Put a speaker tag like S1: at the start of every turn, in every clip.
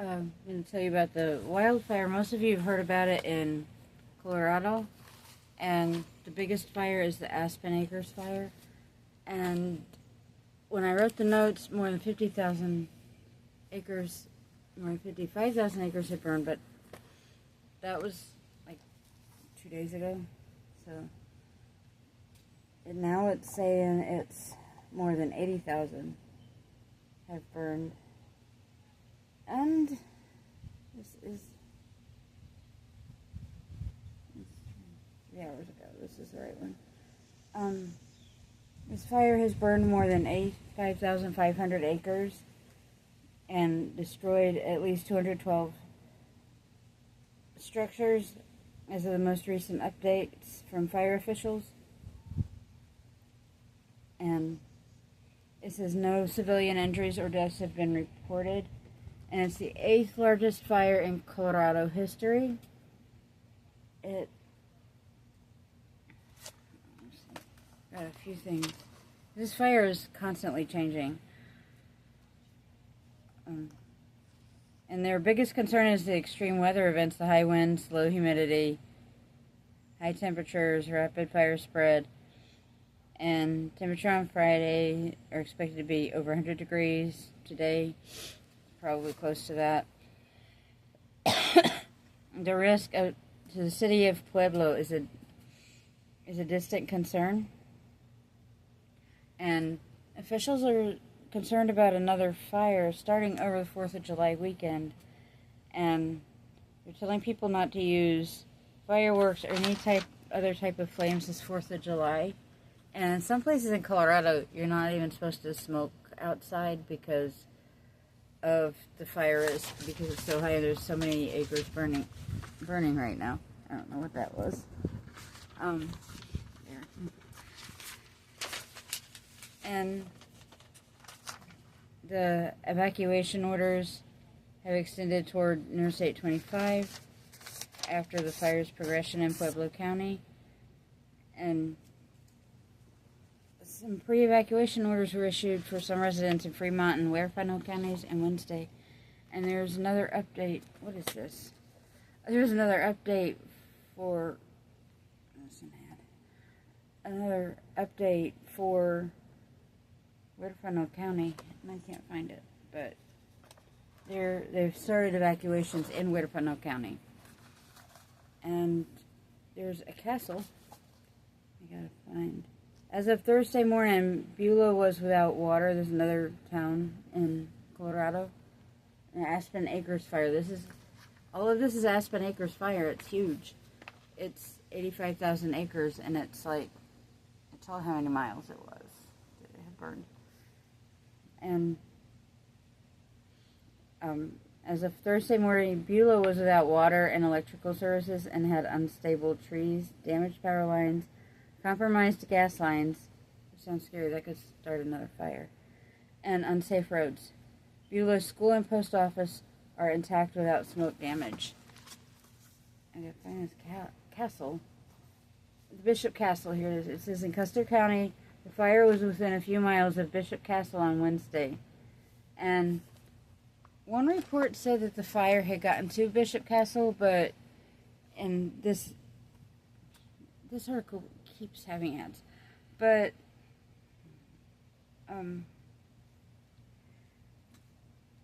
S1: I'm going to tell you about the wildfire. Most of you have heard about it in Colorado, and the biggest fire is the Aspen Acres Fire. And when I wrote the notes, more than 50,000 acres, more than 55,000 acres had burned, but that was like 2 days ago. So and now it's saying it's more than 80,000 have burned. And this is 3 hours ago. This is the right one. This fire has burned more than 85,500 acres and destroyed at least 212 structures as of the most recent updates from fire officials. And it says no civilian injuries or deaths have been reported. And it's the 8th largest fire in Colorado history. It got a few things. This fire is constantly changing. And their biggest concern is the extreme weather events, the high winds, low humidity, high temperatures, rapid fire spread. And temperature on Friday are expected to be over 100 degrees. Today, probably close to that. The risk to the city of Pueblo is a distant concern. And officials are concerned about another fire starting over the 4th of July weekend. And they're telling people not to use fireworks or any other type of flames this 4th of July. And in some places in Colorado, you're not even supposed to smoke outside because of the fire because it's so high. There's so many acres burning right now. I don't know what that was. There. And the evacuation orders have extended toward Interstate 25 after the fire's progression in Pueblo County. And some pre-evacuation orders were issued for some residents in Fremont and Huerfano counties on Wednesday. And there's another update. What is this? There's another update for... Another update for Huerfano County. And I can't find it. But they've started evacuations in Huerfano County. And there's a castle. I gotta find... As of Thursday morning, Beulah was without water. There's another town in Colorado. An Aspen Acres Fire. All of this is Aspen Acres Fire. It's huge. It's 85,000 acres, and it's like, tell how many miles it was that it had burned. And as of Thursday morning, Beulah was without water and electrical services and had unstable trees, damaged power lines, compromised gas lines, which sounds scary, that could start another fire, and unsafe roads. Beulah's school and post office are intact without smoke damage. I gotta find this castle. The Bishop Castle here. It says in Custer County, the fire was within a few miles of Bishop Castle on Wednesday. And one report said that the fire had gotten to Bishop Castle, but in this article keeps having ads, but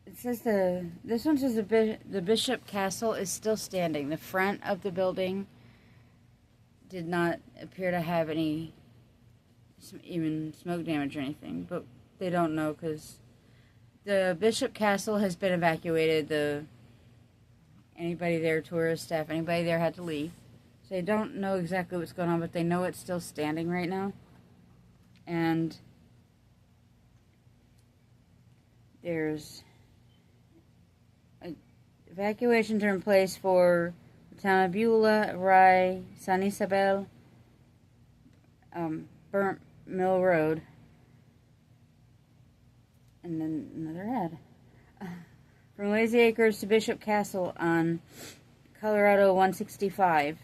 S1: it says this one says the Bishop Castle is still standing. The front of the building did not appear to have any even smoke damage or anything, but they don't know because the Bishop Castle has been evacuated. Anybody there, tourist staff, anybody there had to leave. So they don't know exactly what's going on, but they know it's still standing right now. And there's evacuations are in place for the town of Beulah, Rye, San Isabel, Burnt Mill Road, and then another ad. From Lazy Acres to Bishop Castle on Colorado 165.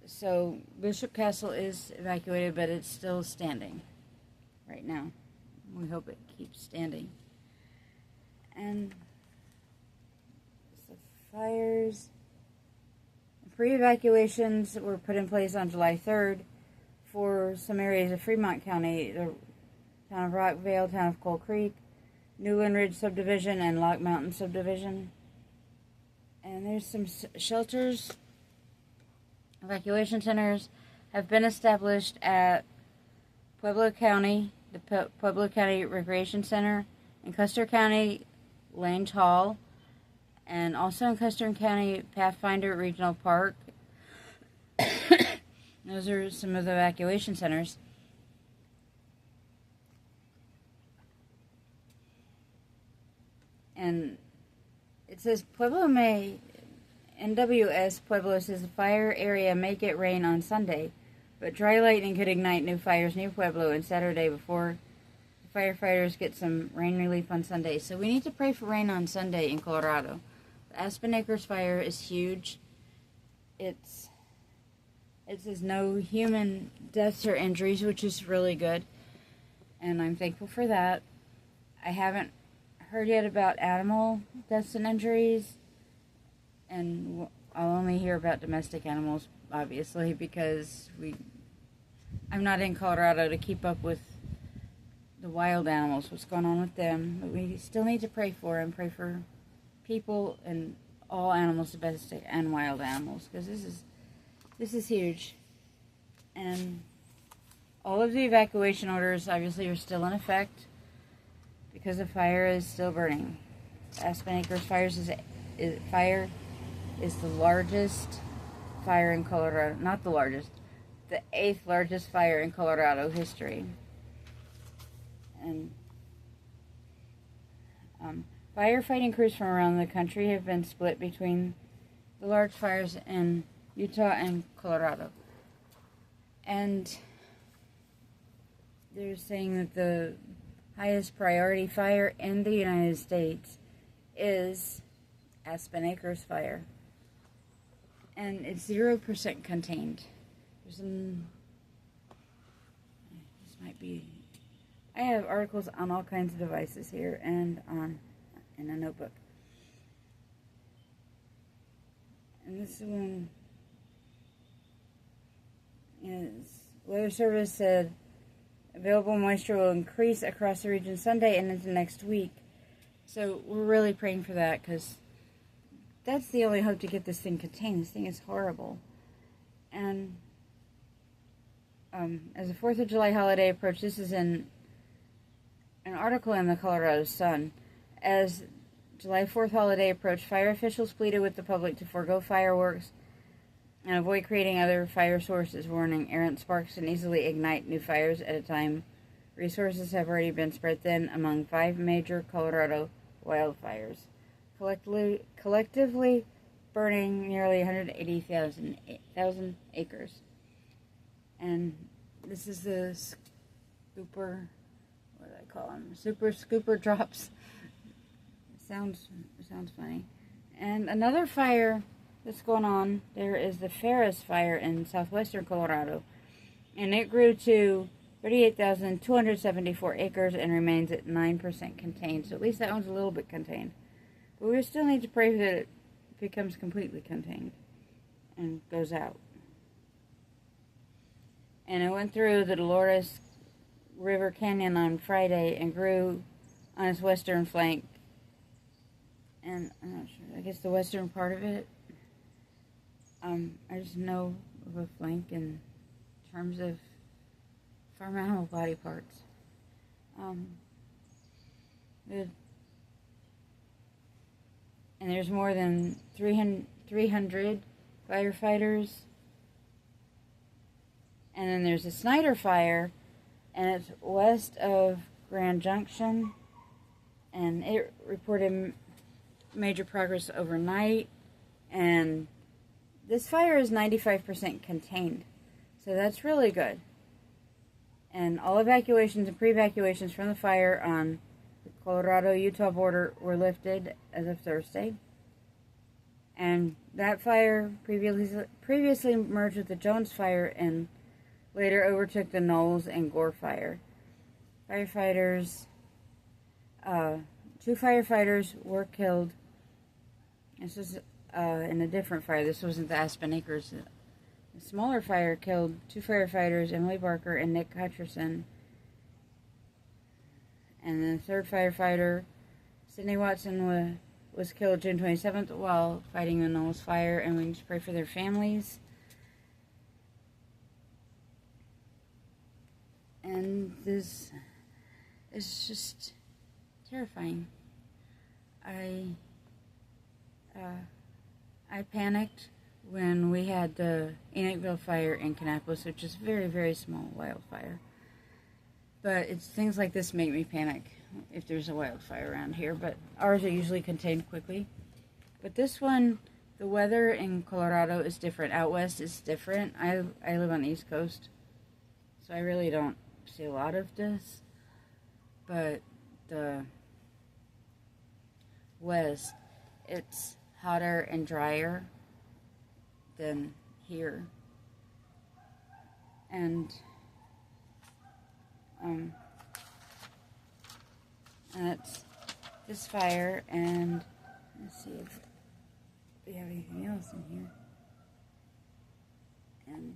S1: So Bishop Castle is evacuated, but it's still standing right now. We hope it keeps standing. And fires. Pre-evacuations were put in place on July 3rd for some areas of Fremont County, the town of Rockvale, town of Coal Creek, Newland Ridge subdivision, and Lock Mountain subdivision. And there's some shelters. Evacuation centers have been established at Pueblo County, the Pueblo County Recreation Center, in Custer County, Lange Hall, and also in Custer County, Pathfinder Regional Park. Those are some of the evacuation centers. And it says NWS Pueblo says the fire area may get rain on Sunday, but dry lightning could ignite new fires near Pueblo on Saturday before the firefighters get some rain relief on Sunday. So we need to pray for rain on Sunday in Colorado. The Aspen Acres Fire is huge. It says no human deaths or injuries, which is really good, and I'm thankful for that. I haven't heard yet about animal deaths and injuries, and I'll only hear about domestic animals, obviously, because I'm not in Colorado to keep up with the wild animals, what's going on with them. But we still need to pray for them, pray for people and all animals, domestic and wild animals, because this is huge. And all of the evacuation orders obviously are still in effect because the fire is still burning. Aspen Acres Fire is the largest fire in Colorado. Not the largest, the 8th largest fire in Colorado history. And firefighting crews from around the country have been split between the large fires in Utah and Colorado. And they're saying that the highest priority fire in the United States is Aspen Acres Fire. And it's 0% contained. This might be... I have articles on all kinds of devices here and in a notebook. And this one is, Weather Service said available moisture will increase across the region Sunday and into next week. So we're really praying for that, because that's the only hope to get this thing contained. This thing is horrible. And as the 4th of July holiday approached, this is in an article in the Colorado Sun. As July 4th holiday approached, fire officials pleaded with the public to forego fireworks and avoid creating other fire sources, warning errant sparks can easily ignite new fires at a time. Resources have already been spread thin among 5 major Colorado wildfires, collectively burning nearly 180,000 acres. And this is the scooper, what do I call them? Super scooper drops. Sounds funny. And another fire that's going on, there is the Ferris Fire in southwestern Colorado. And it grew to 38,274 acres and remains at 9% contained. So at least that one's a little bit contained. But we still need to pray that it becomes completely contained and goes out. And it went through the Dolores River Canyon on Friday and grew on its western flank. And I'm not sure, I guess the western part of it. I just know of a flank in terms of farm animal body parts. And there's more than 300 firefighters. And then there's a Snyder Fire, and it's west of Grand Junction, and it reported major progress overnight, and this fire is 95% contained, so that's really good. And all evacuations and pre-evacuations from the fire on the Colorado-Utah border were lifted as of Thursday. And that fire previously merged with the Jones Fire and later overtook the Knowles and Gore Fire. Firefighters, 2 firefighters were killed. This is in a different fire. This wasn't the Aspen Acres. A smaller fire killed 2 firefighters, Emily Barker and Nick Hutcherson. And the 3rd firefighter, Sydney Watson, was killed June 27th while fighting the Knowles fire, and we just pray for their families. And this is just terrifying. I panicked when we had the Enochville fire in Kannapolis, which is very, very small wildfire. But it's things like this make me panic if there's a wildfire around here. But ours are usually contained quickly. But this one, the weather in Colorado is different. Out west is different. I live on the East Coast, so I really don't see a lot of this. But the west, it's hotter and drier than here. And that's this fire, and let's see if we have anything else in here. And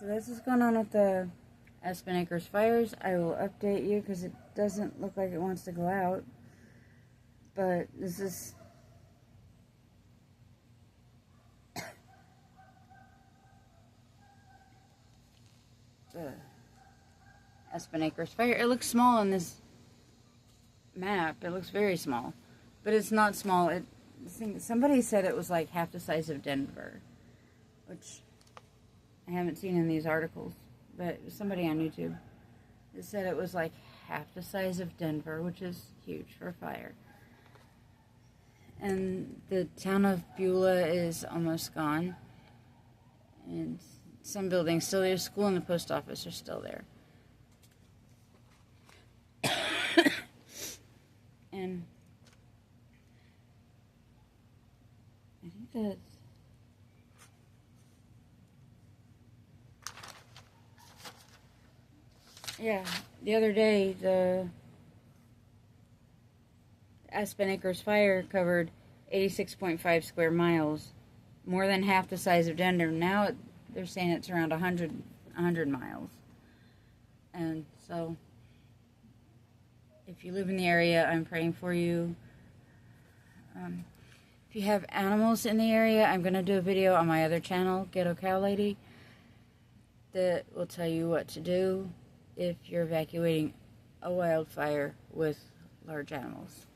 S1: so this is going on with the Aspen Acres fires. I will update you because it doesn't look like it wants to go out. But this is the Aspen Acres fire. It looks small on this map. It looks very small, but it's not small. Somebody said it was like half the size of Denver, which I haven't seen in these articles, but somebody on YouTube said it was like half the size of Denver, which is huge for a fire. And the town of Beulah is almost gone, and some buildings still there. School and the post office are still there. And I think that's the other day the Aspen Acres Fire covered 86.5 square miles, more than half the size of Denver. Now they're saying it's around 100 miles. And so, if you live in the area, I'm praying for you. If you have animals in the area, I'm going to do a video on my other channel, Ghetto Cow Lady, that will tell you what to do if you're evacuating a wildfire with large animals.